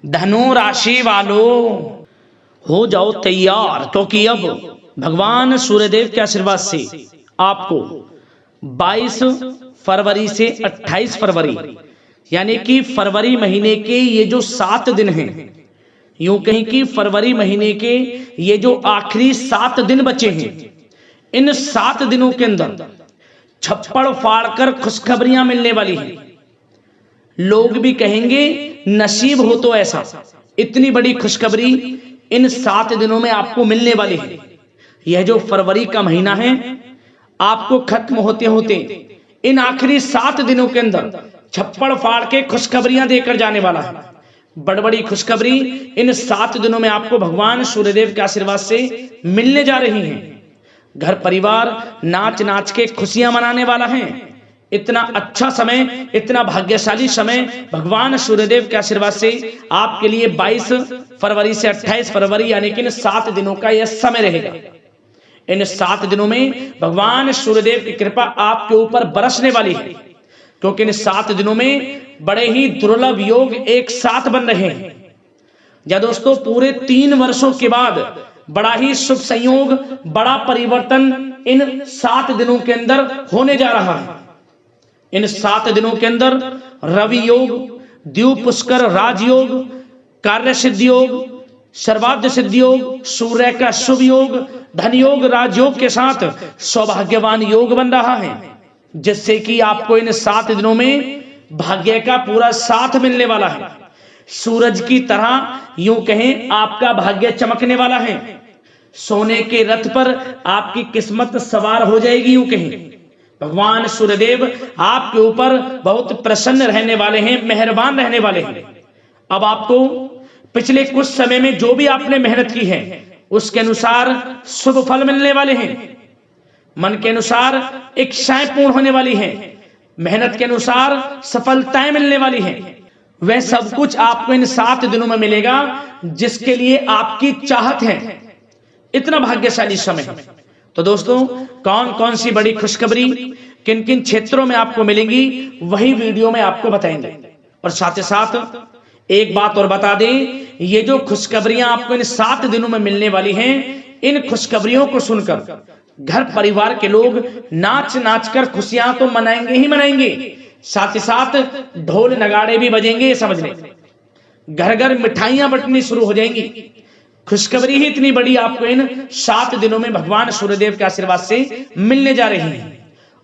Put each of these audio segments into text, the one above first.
धनु राशि वालों हो जाओ तैयार, क्योंकि अब भगवान सूर्यदेव के आशीर्वाद से आपको 22 फरवरी से 28 फरवरी यानी कि फरवरी महीने के ये जो 7 दिन हैं, यूं कहीं कि फरवरी महीने के ये जो आखिरी 7 दिन बचे हैं, इन 7 दिनों के अंदर छप्पड़ फाड़कर खुशखबरियां मिलने वाली हैं। लोग भी कहेंगे नसीब हो तो ऐसा, इतनी बड़ी खुशखबरी इन 7 दिनों में आपको मिलने वाली है। यह जो फरवरी का महीना है आपको खत्म होते होते इन आखिरी 7 दिनों के अंदर छप्पड़ फाड़ के खुशखबरियां देकर जाने वाला है। बड़ी बड़ी खुशखबरी इन 7 दिनों में आपको भगवान सूर्यदेव के आशीर्वाद से मिलने जा रही हैं। घर परिवार नाच नाच के खुशियां मनाने वाला है। इतना अच्छा समय, इतना भाग्यशाली समय भगवान सूर्यदेव के आशीर्वाद से आपके लिए 22 फरवरी से 28 फरवरी यानी कि इन 7 दिनों का यह समय रहेगा। इन 7 दिनों में भगवान सूर्यदेव की कृपा आपके ऊपर बरसने वाली है, क्योंकि इन 7 दिनों में बड़े ही दुर्लभ योग एक साथ बन रहे हैं। या दोस्तों, पूरे 3 वर्षों के बाद बड़ा ही शुभ संयोग, बड़ा परिवर्तन इन 7 दिनों के अंदर होने जा रहा है। इन 7 दिनों के अंदर रवि योग, द्वीप पुष्कर राजयोग, कार्य सिद्धि योग, सर्वाद्य सिद्धि योग, सूर्य का शुभ योग, धन योग राजयोग के साथ सौभाग्यवान योग बन रहा है, जिससे कि आपको इन 7 दिनों में भाग्य का पूरा साथ मिलने वाला है। सूरज की तरह यूं कहें आपका भाग्य चमकने वाला है। सोने के रथ पर आपकी किस्मत सवार हो जाएगी। यूं कहें भगवान सूर्यदेव आपके ऊपर बहुत प्रसन्न रहने वाले हैं, मेहरबान रहने वाले हैं। अब आपको पिछले कुछ समय में जो भी आपने मेहनत की है उसके अनुसार शुभ फल मिलने वाले हैं। मन के अनुसार इच्छाएं पूर्ण होने वाली हैं। मेहनत के अनुसार सफलताएं मिलने वाली हैं। वह सब कुछ आपको इन 7 दिनों में मिलेगा जिसके लिए आपकी चाहत है। इतना भाग्यशाली समय है। तो दोस्तों, कौन कौन सी बड़ी खुशखबरी किन किन क्षेत्रों में आपको मिलेंगी वही वीडियो में आपको बताएंगे। और साथ ही साथ एक बात और बता दें, ये जो खुशखबरियां आपको इन 7 दिनों में मिलने वाली हैं, इन खुशखबरियों को सुनकर घर परिवार के लोग नाच नाच कर खुशियां तो मनाएंगे ही मनाएंगे, साथ ही साथ ढोल नगाड़े भी बजेंगे। समझ लें, घर घर मिठाइयां बंटनी शुरू हो जाएंगी। खुशखबरी ही इतनी बड़ी आपको इन 7 दिनों में भगवान सूर्यदेव के आशीर्वाद से मिलने जा रही है।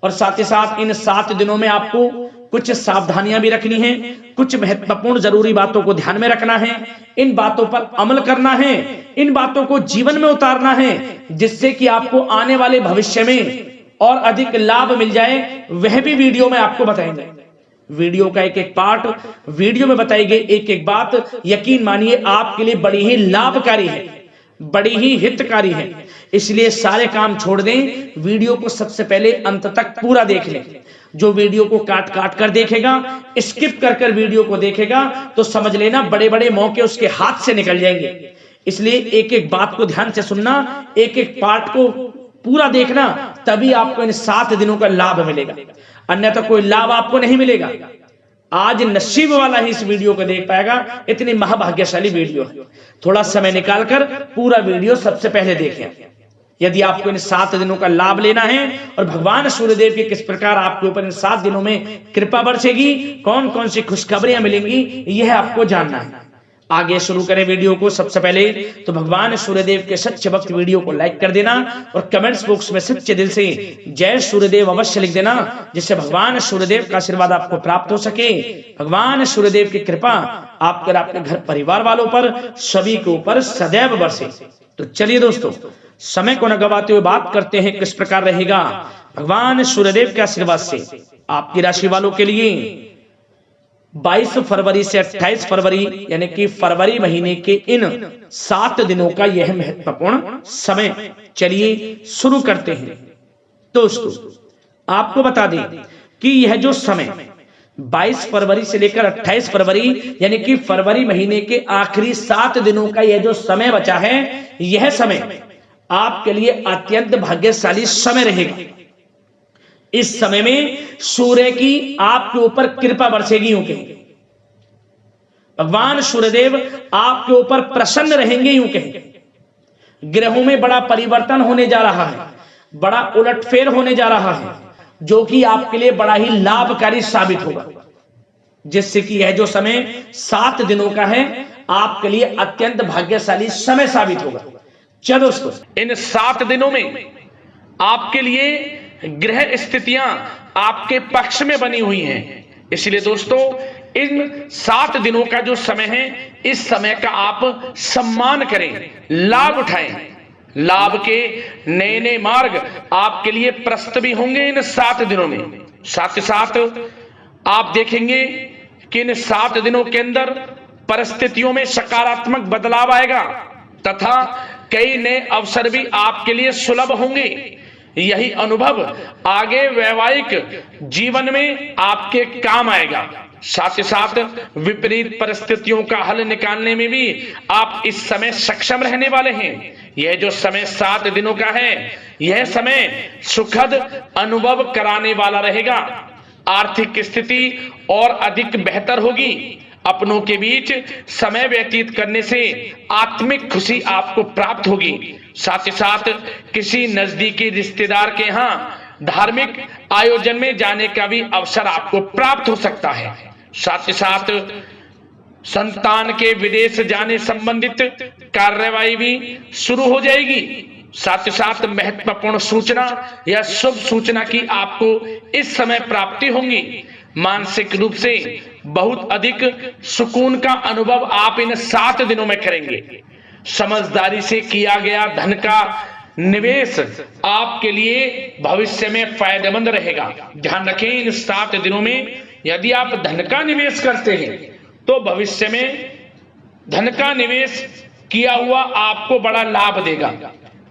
और साथ ही साथ इन 7 दिनों में आपको कुछ सावधानियां भी रखनी है, कुछ महत्वपूर्ण जरूरी बातों को ध्यान में रखना है, इन बातों पर अमल करना है, इन बातों को जीवन में उतारना है, जिससे कि आपको आने वाले भविष्य में और अधिक लाभ मिल जाए। वह भी वीडियो में आपको बताएंगे। वीडियो का एक एक पार्ट, वीडियो में बताई गई एक एक बात यकीन मानिए आपके लिए बड़ी ही लाभकारी है, बड़ी ही हितकारी है। इसलिए सारे काम छोड़ दें, वीडियो को सबसे पहले अंत तक पूरा देख लें। जो वीडियो को काट काट कर देखेगा, स्किप कर कर वीडियो को देखेगा, तो समझ लेना बड़े बड़े मौके उसके हाथ से निकल जाएंगे। इसलिए एक एक बात को ध्यान से सुनना, एक एक पार्ट को पूरा देखना, तभी आपको इन 7 दिनों का लाभ मिलेगा, अन्यथा कोई लाभ आपको नहीं मिलेगा। आज नसीब वाला ही इस वीडियो को देख पाएगा। इतनी महाभाग्यशाली वीडियो है। थोड़ा समय निकालकर पूरा वीडियो सबसे पहले देखें। यदि आपको इन 7 दिनों का लाभ लेना है और भगवान सूर्यदेव की किस प्रकार आपके ऊपर इन 7 दिनों में कृपा बरसेगी, कौन कौन सी खुशखबरियां मिलेंगी, यह आपको जानना है। आगे शुरू करें वीडियो को। सबसे पहले तो भगवान सूर्यदेव के सच्चे भक्त वीडियो को लाइक कर देना और कमेंट्स बॉक्स में सच्चे दिल से जय सूर्यदेव अवश्य लिख देना, जिससे भगवान सूर्यदेव का आशीर्वाद आपको प्राप्त हो सके। भगवान सूर्यदेव की कृपा आप पर, आपके घर परिवार वालों पर, सभी के ऊपर सदैव बरसे। तो चलिए दोस्तों, समय को न गवाते हुए बात करते हैं किस प्रकार रहेगा भगवान सूर्यदेव के आशीर्वाद से आपकी राशि वालों के लिए 22 फरवरी से 28 फरवरी यानी कि फरवरी महीने के इन 7 दिनों का यह महत्वपूर्ण समय। चलिए शुरू करते हैं। दोस्तों, आपको बता दें कि यह जो समय 22 फरवरी से लेकर 28 फरवरी यानी कि फरवरी महीने के आखिरी 7 दिनों का यह जो समय बचा है, यह समय आपके लिए अत्यंत भाग्यशाली समय रहेगा। इस समय में सूर्य की आपके ऊपर कृपा बरसेगी। भगवान सूर्यदेव आपके ऊपर प्रसन्न रहेंगे, यूं कहें। ग्रहों में बड़ा परिवर्तन होने जा रहा है, बड़ा उलटफेर होने जा रहा है, जो कि आपके लिए बड़ा ही लाभकारी साबित होगा, जिससे कि यह जो समय 7 दिनों का है आपके लिए अत्यंत भाग्यशाली समय साबित होगा। चलो दोस्तों, इन 7 दिनों में आपके लिए ग्रह स्थितियां आपके पक्ष में बनी हुई हैं। इसलिए दोस्तों, इन 7 दिनों का जो समय है, इस समय का आप सम्मान करें, लाभ उठाएं। लाभ के नए नए मार्ग आपके लिए प्रशस्त भी होंगे इन 7 दिनों में। साथ ही साथ आप देखेंगे कि इन 7 दिनों के अंदर परिस्थितियों में सकारात्मक बदलाव आएगा तथा कई नए अवसर भी आपके लिए सुलभ होंगे। यही अनुभव आगे वैवाहिक जीवन में आपके काम आएगा। साथ ही साथ विपरीत परिस्थितियों का हल निकालने में भी आप इस समय सक्षम रहने वाले हैं। यह जो समय 7 दिनों का है, यह समय सुखद अनुभव कराने वाला रहेगा। आर्थिक स्थिति और अधिक बेहतर होगी। अपनों के बीच समय व्यतीत करने से आत्मिक खुशी आपको प्राप्त होगी। साथ ही साथ किसी नजदीकी रिश्तेदार के यहाँ धार्मिक आयोजन में जाने का भी अवसर आपको प्राप्त हो सकता है। साथ ही साथ संतान के विदेश जाने संबंधित कार्यवाही भी शुरू हो जाएगी। साथ ही साथ महत्वपूर्ण सूचना या शुभ सूचना की आपको इस समय प्राप्ति होगी। मानसिक रूप से बहुत अधिक सुकून का अनुभव आप इन 7 दिनों में करेंगे। समझदारी से किया गया धन का निवेश आपके लिए भविष्य में फायदेमंद रहेगा। ध्यान रखें, इन 7 दिनों में यदि आप धन का निवेश करते हैं तो भविष्य में धन का निवेश किया हुआ आपको बड़ा लाभ देगा।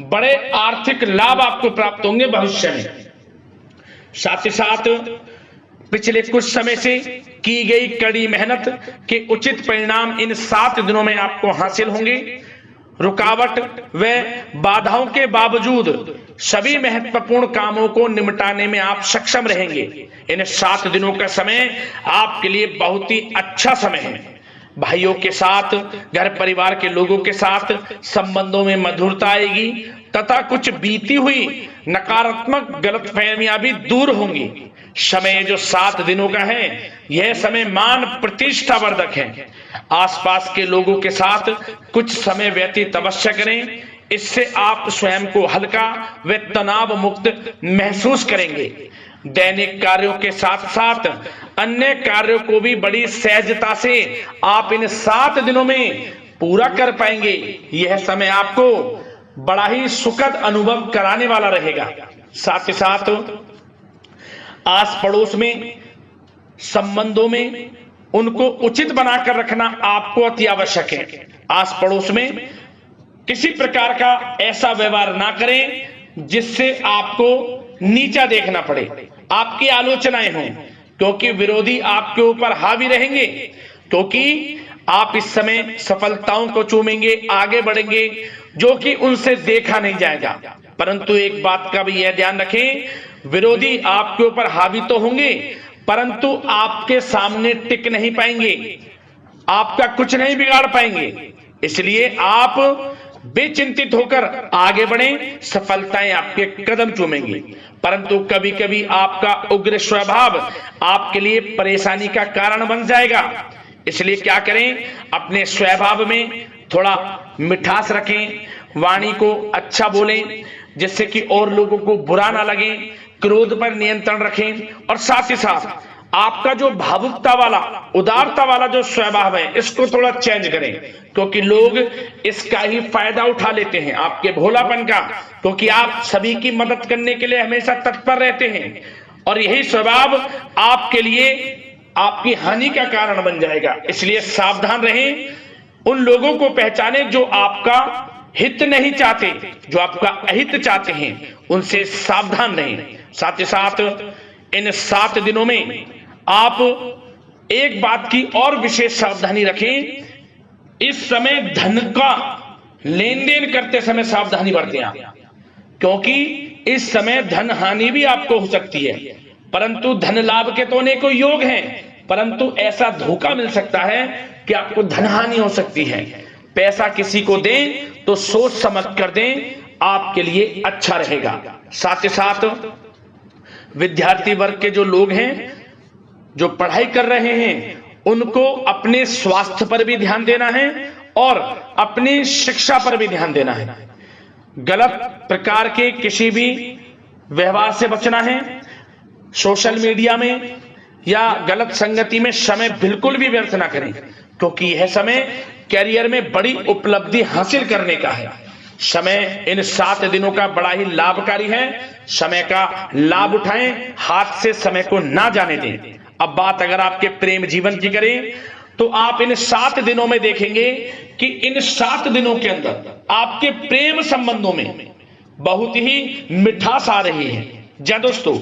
बड़े आर्थिक लाभ आपको प्राप्त होंगे भविष्य में। साथ ही साथ पिछले कुछ समय से की गई कड़ी मेहनत के उचित परिणाम इन 7 दिनों में आपको हासिल होंगे। रुकावट व बाधाओं के बावजूद सभी महत्वपूर्ण कामों को निपटाने में आप सक्षम रहेंगे। इन 7 दिनों का समय आपके लिए बहुत ही अच्छा समय है। भाइयों के साथ, घर परिवार के लोगों के साथ संबंधों में मधुरता आएगी तथा कुछ बीती हुई नकारात्मक गलतफहमियां भी दूर होंगी। समय जो 7 दिनों का है, यह समय मान प्रतिष्ठा वर्धक है। आसपास के लोगों के साथ कुछ समय व्यतीत अवश्य करें। इससे आप स्वयं को हल्का व तनाव मुक्त महसूस करेंगे। दैनिक कार्यों के साथ साथ अन्य कार्यों को भी बड़ी सहजता से आप इन 7 दिनों में पूरा कर पाएंगे। यह समय आपको बड़ा ही सुखद अनुभव कराने वाला रहेगा। साथ ही साथ आस पड़ोस में संबंधों में उनको उचित बनाकर रखना आपको अति आवश्यक है। आस पड़ोस में किसी प्रकार का ऐसा व्यवहार ना करें जिससे आपको नीचा देखना पड़े, आपकी आलोचनाएं हों, क्योंकि विरोधी आपके ऊपर हावी रहेंगे। क्योंकि आप इस समय सफलताओं को चूमेंगे, आगे बढ़ेंगे, जो कि उनसे देखा नहीं जाएगा। परंतु एक बात का भी यह ध्यान रखें, विरोधी आपके ऊपर हावी तो होंगे परंतु आपके सामने टिक नहीं पाएंगे, आपका कुछ नहीं बिगाड़ पाएंगे। इसलिए आप बेचिंतित होकर आगे बढ़ें, सफलताएं आपके कदम चूमेंगी। परंतु कभी कभी आपका उग्र स्वभाव आपके लिए परेशानी का कारण बन जाएगा। इसलिए क्या करें, अपने स्वभाव में थोड़ा मिठास रखें, वाणी को अच्छा बोलें जिससे कि और लोगों को बुरा ना लगे, क्रोध पर नियंत्रण रखें। और साथ ही साथ आपका जो भावुकता वाला, उदारता वाला जो स्वभाव है, इसको थोड़ा चेंज करें, क्योंकि लोग इसका ही फायदा उठा लेते हैं, आपके भोलापन का, क्योंकि आप सभी की मदद करने के लिए हमेशा तत्पर रहते हैं। और यही स्वभाव आपके लिए आपकी हानि का कारण बन जाएगा। इसलिए सावधान रहें, उन लोगों को पहचाने जो आपका हित नहीं चाहते, जो आपका अहित चाहते हैं, उनसे सावधान रहें। साथ ही साथ इन 7 दिनों में आप एक बात की और विशेष सावधानी रखें, इस समय धन का लेन देन करते समय सावधानी बरतें आप, क्योंकि इस समय धन हानि भी आपको हो सकती है। परंतु धन लाभ के तो अनेकों योग हैं, परंतु ऐसा धोखा मिल सकता है कि आपको धनहानि हो सकती है। पैसा किसी को दें तो सोच समझ कर दें, आपके लिए अच्छा रहेगा। साथ ही साथ विद्यार्थी वर्ग के जो लोग हैं, जो पढ़ाई कर रहे हैं, उनको अपने स्वास्थ्य पर भी ध्यान देना है और अपनी शिक्षा पर भी ध्यान देना है। गलत प्रकार के किसी भी व्यवहार से बचना है। सोशल मीडिया में या गलत संगति में समय बिल्कुल भी व्यर्थ ना करें, क्योंकि यह समय कैरियर में बड़ी उपलब्धि हासिल करने का है। समय इन 7 दिनों का बड़ा ही लाभकारी है। समय का लाभ उठाएं, हाथ से समय को ना जाने दें। अब बात अगर आपके प्रेम जीवन की करें तो आप इन 7 दिनों में देखेंगे कि इन 7 दिनों के अंदर आपके प्रेम संबंधों में बहुत ही मिठास आ रही है। जी दोस्तों,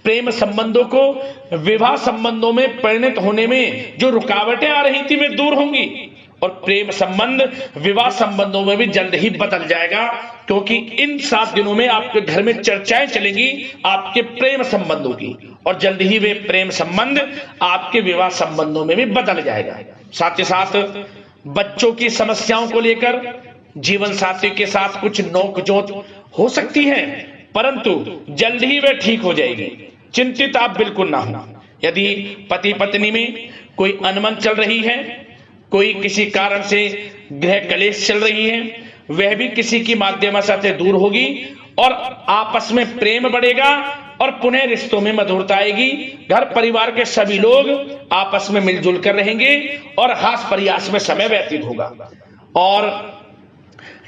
प्रेम संबंधों को विवाह संबंधों में परिणत होने में जो रुकावटें आ रही थी वे दूर होंगी और प्रेम संबंध विवाह संबंधों में भी जल्द ही बदल जाएगा, क्योंकि इन 7 दिनों में आपके घर में चर्चाएं चलेंगी आपके प्रेम संबंधों की और जल्द ही वे प्रेम संबंध आपके विवाह संबंधों में भी बदल जाएगा। साथ ही साथ बच्चों की समस्याओं को लेकर जीवन साथी के साथ कुछ नोकझोंक हो सकती है, परंतु जल्द ही वे ठीक हो जाएगी। चिंतित आप बिल्कुल ना हो। यदि पति पत्नी में कोई अनबन चल रही है, कोई किसी कारण से गृह कलेश चल रही है, वह भी किसी की माध्यम से दूर होगी और आपस में प्रेम बढ़ेगा और पुनः रिश्तों में मधुरता आएगी। घर परिवार के सभी लोग आपस में मिलजुल कर रहेंगे और हास प्रयास में समय व्यतीत होगा। और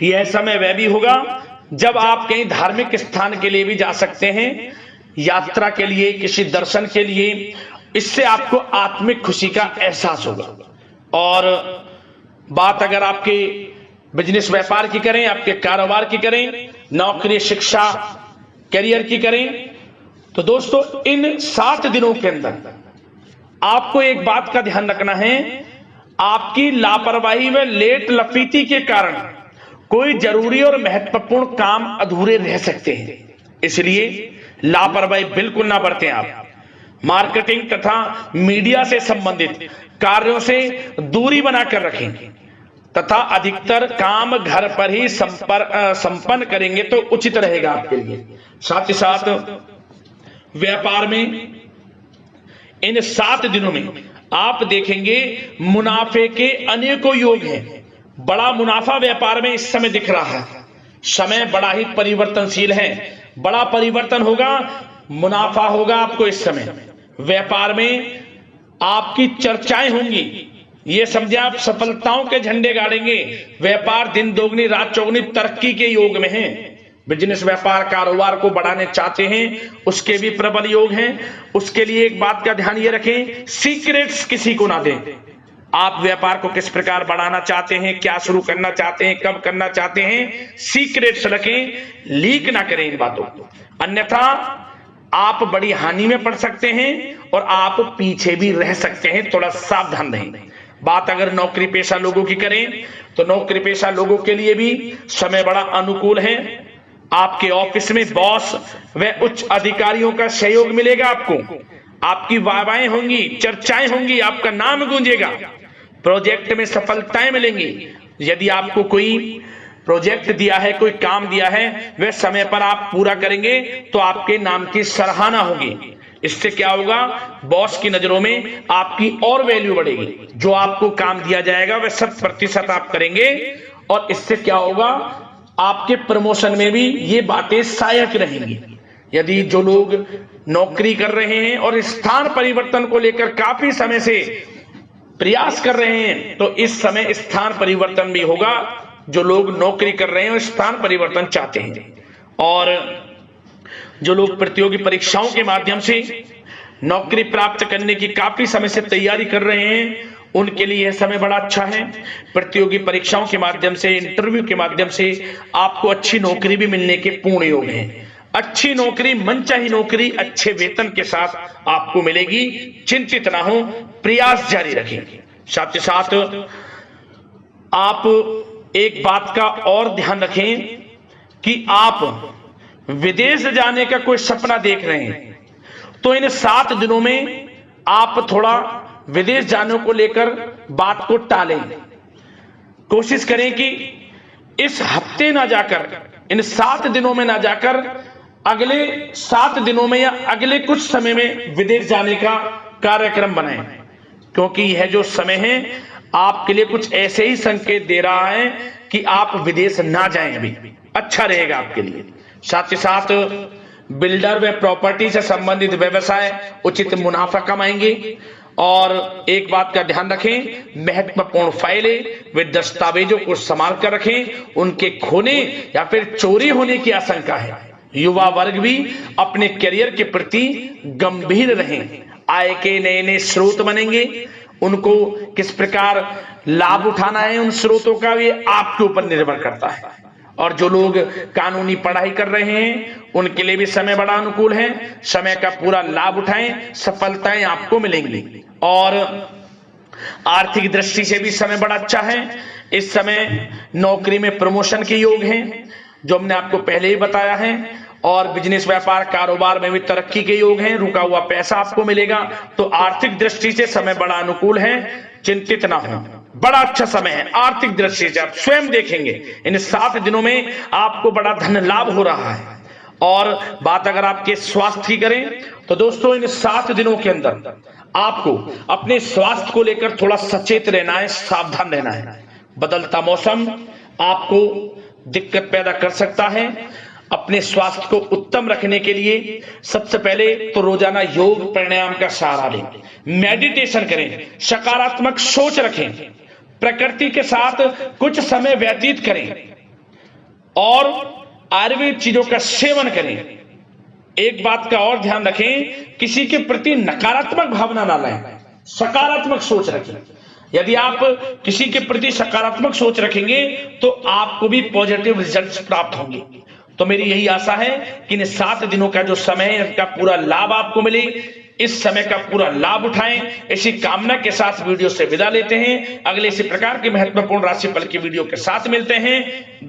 यह समय वह भी होगा जब आप कहीं धार्मिक स्थान के लिए भी जा सकते हैं, यात्रा के लिए, किसी दर्शन के लिए। इससे आपको आत्मिक खुशी का एहसास होगा। और बात अगर आपके बिजनेस व्यापार की करें, आपके कारोबार की करें, नौकरी, शिक्षा, करियर की करें, तो दोस्तों इन 7 दिनों के अंदर आपको एक बात का ध्यान रखना है। आपकी लापरवाही व लेट लफीती के कारण कोई जरूरी और महत्वपूर्ण काम अधूरे रह सकते हैं, इसलिए लापरवाही बिल्कुल ना बरतें। आप मार्केटिंग तथा मीडिया से संबंधित कार्यों से दूरी बनाकर रखें तथा अधिकतर काम घर पर ही संपन्न करेंगे तो उचित रहेगा आपके लिए। साथ ही साथ व्यापार में इन 7 दिनों में आप देखेंगे मुनाफे के अनेकों योग हैं। बड़ा मुनाफा व्यापार में इस समय दिख रहा है। समय बड़ा ही परिवर्तनशील है, बड़ा परिवर्तन होगा, मुनाफा होगा आपको इस समय। व्यापार में आपकी चर्चाएं होंगी, ये समझे आप सफलताओं के झंडे गाड़ेंगे। व्यापार दिन दोगुनी रात चौगुनी तरक्की के योग में है। बिजनेस व्यापार कारोबार को बढ़ाने चाहते हैं, उसके भी प्रबल योग हैं। उसके लिए एक बात का ध्यान ये रखें, सीक्रेट्स किसी को ना दें। आप व्यापार को किस प्रकार बढ़ाना चाहते हैं, क्या शुरू करना चाहते हैं, कब करना चाहते हैं, सीक्रेट्स रखें, लीक ना करें इन बातों को, अन्यथा आप बड़ी हानि में पड़ सकते हैं और आप पीछे भी रह सकते हैं। थोड़ा सावधान रहें। बात अगर नौकरी पेशा लोगों की करें तो नौकरी पेशा लोगों के लिए भी समय बड़ा अनुकूल है। आपके ऑफिस में बॉस व उच्च अधिकारियों का सहयोग मिलेगा आपको, आपकी वाहवाहें होंगी, चर्चाएं होंगी, आपका नाम गूंजेगा, प्रोजेक्ट में सफलताएं मिलेंगी। यदि आपको कोई प्रोजेक्ट दिया है, कोई काम दिया है, वह समय पर आप पूरा करेंगे तो आपके नाम की सराहना होगी। इससे क्या होगा, बॉस की नजरों में आपकी और वैल्यू बढ़ेगी। जो आपको काम दिया जाएगा वह 100% आप करेंगे और इससे क्या होगा, आपके प्रमोशन में भी ये बातें सहायक रहेंगी। यदि जो लोग नौकरी कर रहे हैं और स्थान परिवर्तन को लेकर काफी समय से प्रयास कर रहे हैं तो इस समय स्थान परिवर्तन भी होगा। जो लोग नौकरी कर रहे हैं और स्थान परिवर्तन चाहते हैं, और जो लोग प्रतियोगी परीक्षाओं के माध्यम से नौकरी प्राप्त करने की काफी समय से तैयारी कर रहे हैं, उनके लिए यह समय बड़ा अच्छा है। प्रतियोगी परीक्षाओं के माध्यम से, इंटरव्यू के माध्यम से आपको अच्छी नौकरी भी मिलने के पूर्ण योग हैं। अच्छी नौकरी, मनचाही नौकरी अच्छे वेतन के साथ आपको मिलेगी। चिंतित ना हो, प्रयास जारी रखें। साथ ही साथ आप एक बात का और ध्यान रखें कि आप विदेश जाने का कोई सपना देख रहे हैं तो इन 7 दिनों में आप थोड़ा विदेश जाने को लेकर बात को टालें। कोशिश करें कि इस हफ्ते ना जाकर, इन 7 दिनों में ना जाकर, अगले 7 दिनों में या अगले कुछ समय में विदेश जाने का कार्यक्रम बनाएं, क्योंकि यह जो समय है आपके लिए कुछ ऐसे ही संकेत दे रहा है कि आप विदेश ना जाएं, अभी अच्छा रहेगा आपके लिए। साथ ही साथ बिल्डर व प्रॉपर्टी से संबंधित व्यवसाय उचित मुनाफा कमाएंगे। और एक बात का ध्यान रखें, महत्वपूर्ण फाइलें व दस्तावेजों को संभाल कर रखें, उनके खोने या फिर चोरी होने की आशंका है। युवा वर्ग भी अपने करियर के प्रति गंभीर रहें। आय के नए नए स्रोत बनेंगे, उनको किस प्रकार लाभ उठाना है उन स्रोतों का, ये आपके ऊपर निर्भर करता है। और जो लोग कानूनी पढ़ाई कर रहे हैं उनके लिए भी समय बड़ा अनुकूल है। समय का पूरा लाभ उठाएं, सफलताएं आपको मिलेंगी। और आर्थिक दृष्टि से भी समय बड़ा अच्छा है। इस समय नौकरी में प्रमोशन के योग हैं, जो हमने आपको पहले ही बताया है। और बिजनेस, व्यापार, कारोबार में भी तरक्की के योग हैं। रुका हुआ पैसा आपको मिलेगा। तो आर्थिक दृष्टि से समय बड़ा अनुकूल है, चिंतित ना हो, बड़ा अच्छा समय है आर्थिक दृष्टि से। आप स्वयं देखेंगे इन 7 दिनों में आपको बड़ा धन लाभ हो रहा है। और बात अगर आपके स्वास्थ्य की करें तो दोस्तों, इन 7 दिनों के अंदर आपको अपने स्वास्थ्य को लेकर थोड़ा सचेत रहना है, सावधान रहना है। बदलता मौसम आपको दिक्कत पैदा कर सकता है। अपने स्वास्थ्य को उत्तम रखने के लिए सबसे पहले तो रोजाना योग प्राणायाम का सहारा लें, मेडिटेशन करें, सकारात्मक सोच रखें, प्रकृति के साथ कुछ समय व्यतीत करें और आयुर्वेद चीजों का सेवन करें। एक बात का और ध्यान रखें, किसी के प्रति नकारात्मक भावना ना लाएं, सकारात्मक सोच रखें। यदि आप किसी के प्रति सकारात्मक सोच रखेंगे तो आपको भी पॉजिटिव रिजल्ट्स प्राप्त होंगे। तो मेरी यही आशा है कि इन 7 दिनों का जो समय है इसका पूरा लाभ आपको मिले, इस समय का पूरा लाभ उठाएं। इसी कामना के साथ वीडियो से विदा लेते हैं। अगले इसी प्रकार के महत्वपूर्ण राशिफल की वीडियो के साथ मिलते हैं।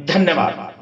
धन्यवाद।